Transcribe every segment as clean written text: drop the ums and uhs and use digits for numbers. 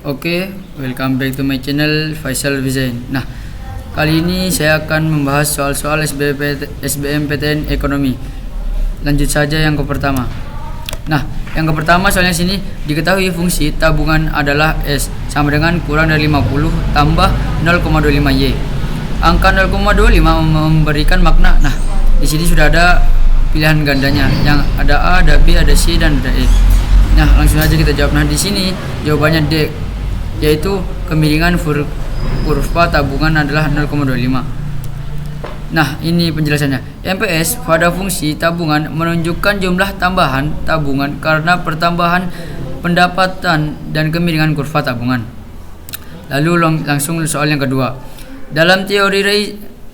Oke, welcome back to my channel Faisal Design. Nah, kali ini saya akan membahas soal-soal SBMPTN Ekonomi. Lanjut saja yang ke pertama. Nah, yang ke pertama soalnya sini diketahui fungsi tabungan adalah S sama dengan kurang dari 50 tambah 0,25Y. Angka 0,25 memberikan makna. Nah, di sini sudah ada pilihan gandanya. Yang ada A, ada B, ada C dan ada E. Nah, langsung aja kita jawab. Nah, di sini jawabannya D, yaitu kemiringan kurva tabungan adalah 0,25. Nah, ini penjelasannya. MPS pada fungsi tabungan menunjukkan jumlah tambahan tabungan karena pertambahan pendapatan dan kemiringan kurva tabungan. Lalu langsung soal yang kedua. Dalam teori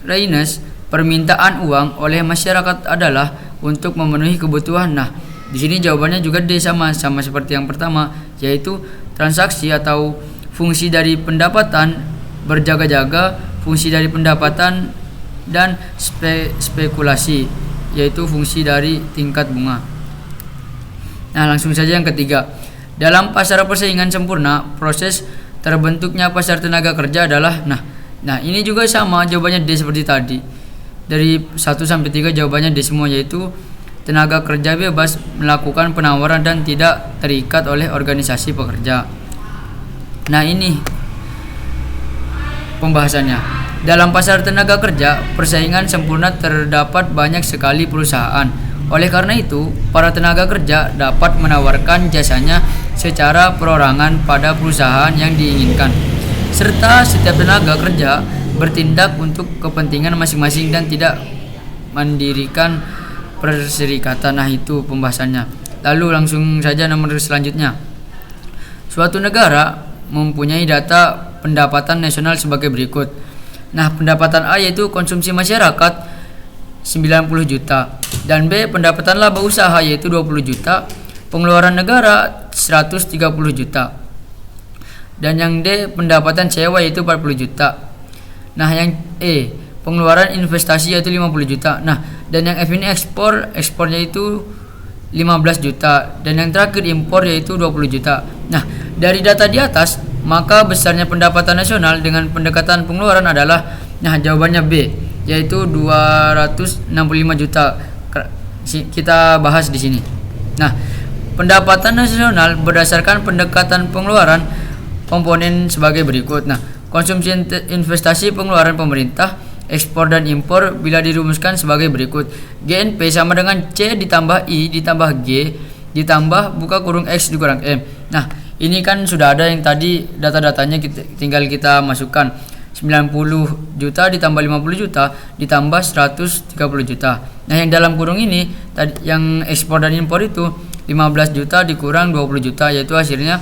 Raynes, permintaan uang oleh masyarakat adalah untuk memenuhi kebutuhan. Nah, di sini jawabannya juga D, sama seperti yang pertama, yaitu transaksi atau fungsi dari pendapatan berjaga-jaga, fungsi dari pendapatan dan spekulasi, yaitu fungsi dari tingkat bunga. Nah, langsung saja yang ketiga. Dalam pasar persaingan sempurna, proses terbentuknya pasar tenaga kerja adalah Nah, ini juga sama, jawabannya D seperti tadi. Dari 1 sampai 3 jawabannya D semua, yaitu tenaga kerja bebas melakukan penawaran dan tidak terikat oleh organisasi pekerja. Nah, ini pembahasannya. Dalam pasar tenaga kerja, persaingan sempurna terdapat banyak sekali perusahaan. Oleh karena itu, para tenaga kerja dapat menawarkan jasanya secara perorangan pada perusahaan yang diinginkan. Serta setiap tenaga kerja bertindak untuk kepentingan masing-masing dan tidak mendirikan perserikatan. Nah, itu pembahasannya. Lalu langsung saja nomor selanjutnya. Suatu negara mempunyai data pendapatan nasional sebagai berikut. Nah, pendapatan A yaitu konsumsi masyarakat 90 juta, dan B pendapatan laba usaha yaitu 20 juta, pengeluaran negara 130 juta. Dan yang D pendapatan sewa yaitu 40 juta. Nah, yang E pengeluaran investasi yaitu 50 juta. Nah, dan yang F ini ekspornya itu 15 juta, dan yang terakhir impor yaitu 20 juta. Nah, dari data di atas, maka besarnya pendapatan nasional dengan pendekatan pengeluaran adalah, jawabannya B, yaitu 265 juta. Kita bahas di sini. Nah, pendapatan nasional berdasarkan pendekatan pengeluaran komponen sebagai berikut. Nah, konsumsi, investasi, pengeluaran pemerintah, ekspor dan impor bila dirumuskan sebagai berikut. GNP sama dengan C ditambah I ditambah G ditambah buka kurung X dikurang M. Nah, ini kan sudah ada yang tadi data-datanya, tinggal kita masukkan. 90 juta ditambah 50 juta ditambah 130 juta. Nah, yang dalam kurung ini tadi yang ekspor dan impor itu 15 juta dikurang 20 juta, yaitu hasilnya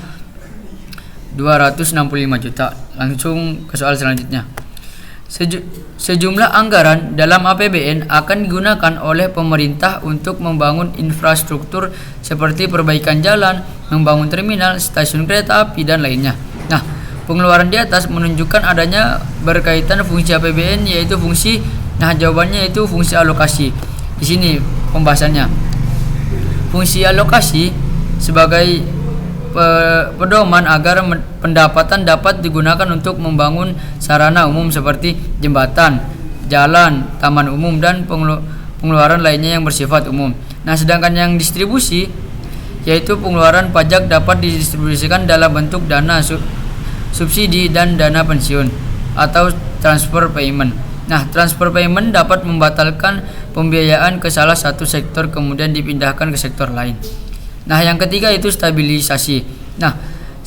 265 juta. Langsung ke soal selanjutnya. Sejumlah anggaran dalam APBN akan digunakan oleh pemerintah untuk membangun infrastruktur seperti perbaikan jalan, membangun terminal, stasiun kereta api, dan lainnya. Nah, pengeluaran di atas menunjukkan adanya berkaitan fungsi APBN, yaitu fungsi, jawabannya yaitu fungsi alokasi. Di sini pembahasannya. Fungsi alokasi sebagai pedoman agar pendapatan dapat digunakan untuk membangun sarana umum seperti jembatan, jalan, taman umum, dan pengeluaran lainnya yang bersifat umum. Nah, sedangkan yang distribusi yaitu pengeluaran pajak dapat didistribusikan dalam bentuk dana subsidi dan dana pensiun atau transfer payment. Nah, transfer payment dapat membatalkan pembiayaan ke salah satu sektor kemudian dipindahkan ke sektor lain. Nah, yang ketiga itu stabilisasi. Nah,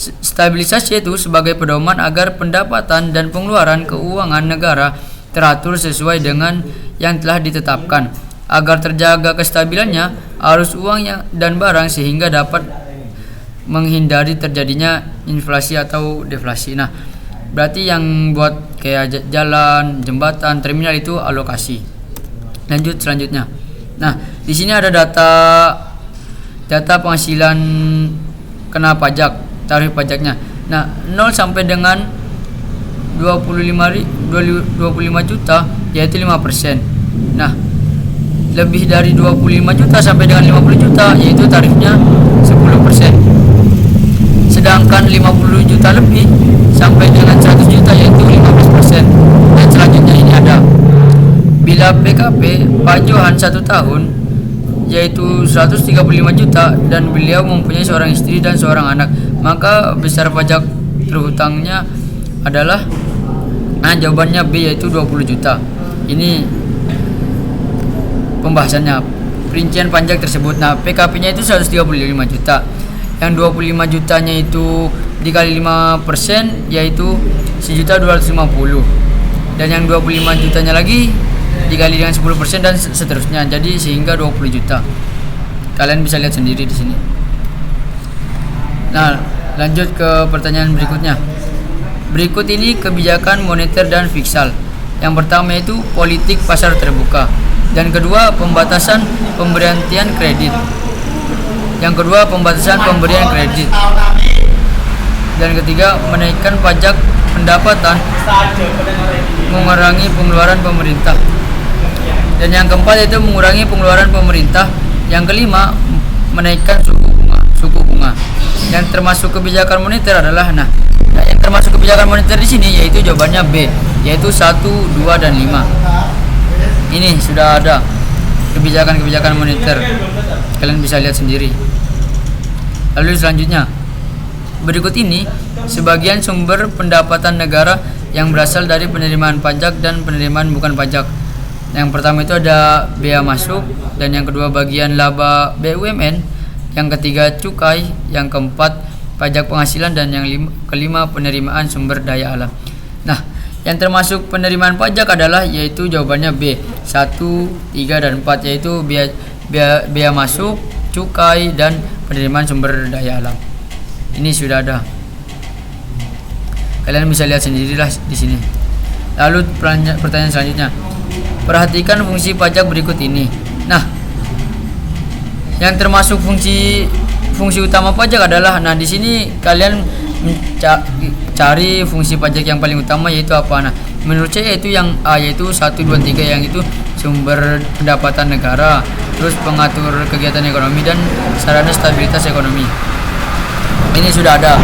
stabilisasi itu sebagai pedoman agar pendapatan dan pengeluaran keuangan negara teratur sesuai dengan yang telah ditetapkan, agar terjaga kestabilannya arus uang dan barang sehingga dapat menghindari terjadinya inflasi atau deflasi. Nah, berarti yang buat kayak jalan, jembatan, terminal itu alokasi. Lanjut selanjutnya. Nah, di sini ada data penghasilan kena pajak, tarif pajaknya. Nah, 0 sampai dengan 25 juta yaitu 5%. Nah, lebih dari 25 juta sampai dengan 50 juta yaitu tarifnya 10%. Sedangkan 50 juta lebih B. Pak Johan 1 tahun, yaitu 135 juta, dan beliau mempunyai seorang istri dan seorang anak, maka besar pajak terhutangnya adalah, jawabannya B, yaitu 20 juta. Ini pembahasannya, perincian pajak tersebut. Nah, PKP-nya itu 135 juta. Yang 25 jutanya itu dikali 5%, yaitu 1.250.000. Dan yang 25 jutanya lagi dikali dengan 10% dan seterusnya. Jadi sehingga 20 juta. Kalian bisa lihat sendiri di sini. Nah, lanjut ke pertanyaan berikutnya. Berikut ini kebijakan moneter dan fiskal. Yang pertama itu politik pasar terbuka. Dan kedua, pembatasan pemberian kredit. Yang kedua, pembatasan pemberian kredit. Dan ketiga, menaikkan pajak pendapatan, mengurangi pengeluaran pemerintah. Dan yang keempat itu mengurangi pengeluaran pemerintah. Yang kelima, menaikkan suku bunga. Yang termasuk kebijakan moneter adalah, yang termasuk kebijakan moneter di sini yaitu jawabannya B, yaitu 1, 2, dan 5. Ini sudah ada kebijakan-kebijakan moneter. Kalian bisa lihat sendiri. Lalu selanjutnya, berikut ini sebagian sumber pendapatan negara yang berasal dari penerimaan pajak dan penerimaan bukan pajak. Yang pertama itu ada bea masuk, dan yang kedua bagian laba BUMN, yang ketiga cukai, yang keempat pajak penghasilan, dan yang kelima penerimaan sumber daya alam. Nah, yang termasuk penerimaan pajak adalah, yaitu jawabannya B, 1, 3, dan 4, yaitu bea masuk, cukai, dan penerimaan sumber daya alam. Ini sudah ada. Kalian bisa lihat sendirilah di sini. Lalu pertanyaan selanjutnya. Perhatikan fungsi pajak berikut ini. Nah, yang termasuk fungsi utama pajak adalah, di sini kalian cari fungsi pajak yang paling utama yaitu apa. Menurut saya yaitu yang A, yaitu 1, 2, 3, yang itu sumber pendapatan negara, terus pengatur kegiatan ekonomi dan sarana stabilitas ekonomi. Ini sudah ada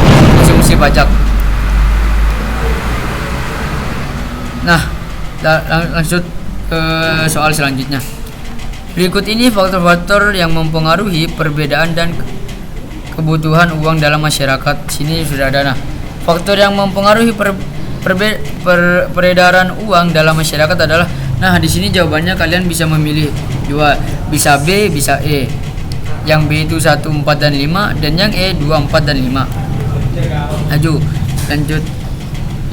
fungsi pajak. Nah, lanjut ke soal selanjutnya. Berikut ini faktor-faktor yang mempengaruhi perbedaan dan kebutuhan uang dalam masyarakat. Sini sudah ada. Faktor yang mempengaruhi peredaran uang dalam masyarakat adalah, di sini jawabannya kalian bisa memilih dua, bisa B, bisa E. Yang B itu 1, 4, dan 5, dan yang E 2, 4, dan 5. Lanjut.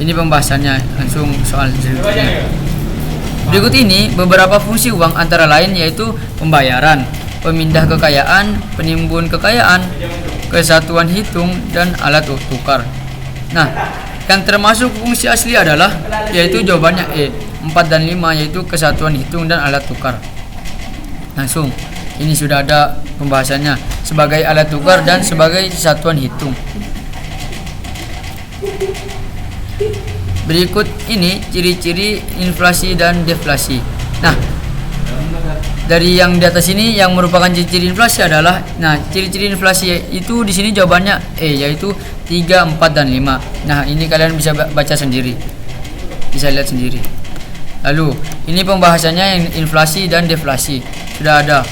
Ini pembahasannya, langsung soal selanjutnya. Berikut ini beberapa fungsi uang, antara lain yaitu pembayaran, pemindah kekayaan, penimbun kekayaan, kesatuan hitung, dan alat tukar. Yang termasuk fungsi asli adalah, yaitu jawabannya E, 4 dan 5, yaitu kesatuan hitung dan alat tukar. Langsung, ini sudah ada pembahasannya sebagai alat tukar dan sebagai satuan hitung. Berikut ini ciri-ciri inflasi dan deflasi. Dari yang di atas ini yang merupakan ciri-ciri inflasi adalah, ciri-ciri inflasi itu di sini jawabannya E, yaitu 3, 4, dan 5. Ini kalian bisa baca sendiri, bisa lihat sendiri. Lalu ini pembahasannya inflasi dan deflasi sudah ada.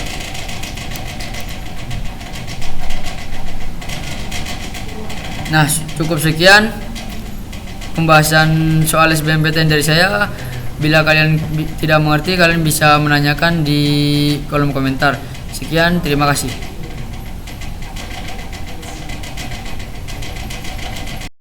Cukup sekian pembahasan soal SBMPTN dari saya. Bila kalian tidak mengerti, kalian bisa menanyakan di kolom komentar. Sekian, terima kasih.